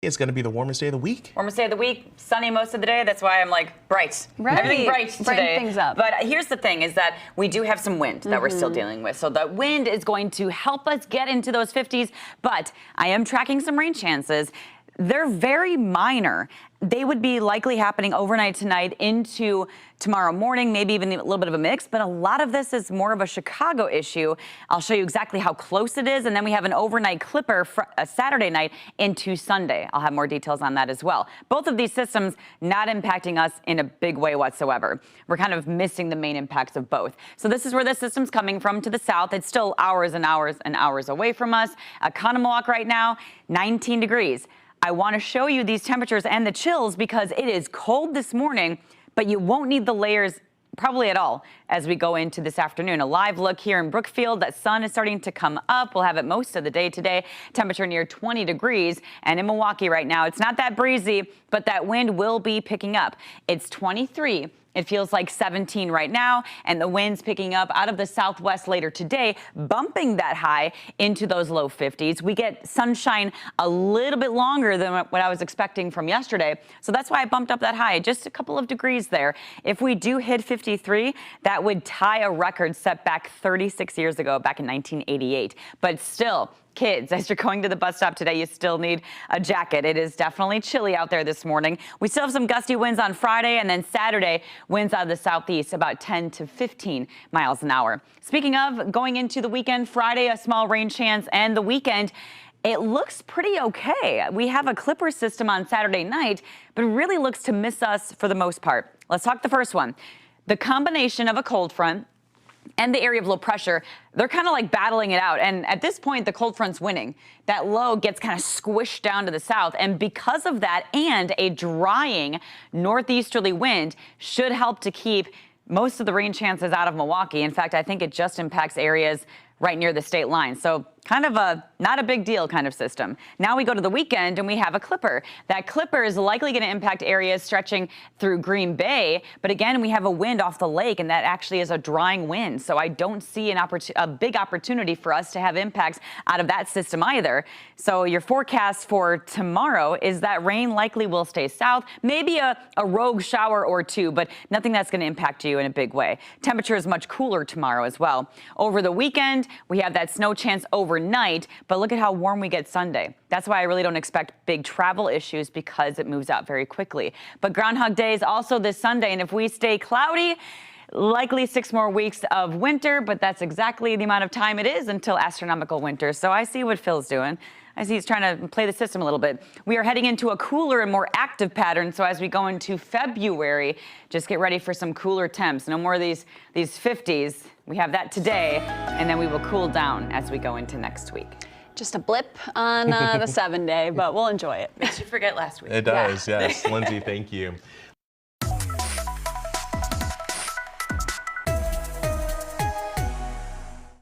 It's going to be the warmest day of the week. Warmest day of the week, sunny most of the day. That's why I'm like bright. Right. Everything bright today. Brighten things up. But here's the thing is that we do have some wind that we're still dealing with. So the wind is going to help us get into those 50s, but I am tracking some rain chances. They're very minor. They would be likely happening overnight tonight into tomorrow morning, maybe even a little bit of a mix, but a lot of this is more of a Chicago issue. I'll show you exactly how close it is, and then we have an overnight clipper for a Saturday night into Sunday. I'll have more details on that as well. Both of these systems not impacting us in a big way whatsoever. We're kind of missing the main impacts of both. So this is where the system's coming from to the south. It's still hours and hours and hours away from us. Oconomowoc right now, 19 degrees. I want to show you these temperatures and the chills because it is cold this morning, but you won't need the layers probably at all as we go into this afternoon. A live look here in Brookfield. That sun is starting to come up. We'll have it most of the day today. Temperature near 20 degrees. And in Milwaukee right now, it's not that breezy, but that wind will be picking up. It's 23. It feels like 17 right now, and the wind's picking up out of the southwest later today, bumping that high into those low 50s. We get sunshine a little bit longer than what I was expecting from yesterday, so that's why I bumped up that high, just a couple of degrees there. If we do hit 53, that would tie a record set back 36 years ago, back in 1988. But still, kids, as you're going to the bus stop today, you still need a jacket. It is definitely chilly out there this morning. We still have some gusty winds on Friday, and then Saturday, winds out of the southeast about 10 to 15 miles an hour. Speaking of going into the weekend, Friday, a small rain chance, and the weekend, it looks pretty okay. We have a clipper system on Saturday night, but it really looks to miss us for the most part. Let's talk the first one. The combination of a cold front and the area of low pressure, they're kind of like battling it out. And at this point, the cold front's winning. That low gets kind of squished down to the south. And because of that and a drying northeasterly wind should help to keep most of the rain chances out of Milwaukee. In fact, I think it just impacts areas right near the state line. So kind of a not a big deal kind of system. Now we go to the weekend and we have a clipper. That clipper is likely going to impact areas stretching through Green Bay. But again, we have a wind off the lake, and that actually is a drying wind. So I don't see a big opportunity for us to have impacts out of that system either. So your forecast for tomorrow is that rain likely will stay south, maybe a rogue shower or two, but nothing that's going to impact you in a big way. Temperature is much cooler tomorrow as well. Over the weekend, we have that snow chance overnight, but look at how warm we get Sunday. That's why I really don't expect big travel issues because it moves out very quickly. But Groundhog Day is also this Sunday, and if we stay cloudy, likely 6 more weeks of winter, but that's exactly the amount of time it is until astronomical winter. So I see what Phil's doing. I see he's trying to play the system a little bit. We are heading into a cooler and more active pattern. So as we go into February, just get ready for some cooler temps. No more of these 50s. We have that today, and then we will cool down as we go into next week. Just a blip on the 7-day, but we'll enjoy it. Makes you forget last week. It does, yes. Lindsay, thank you.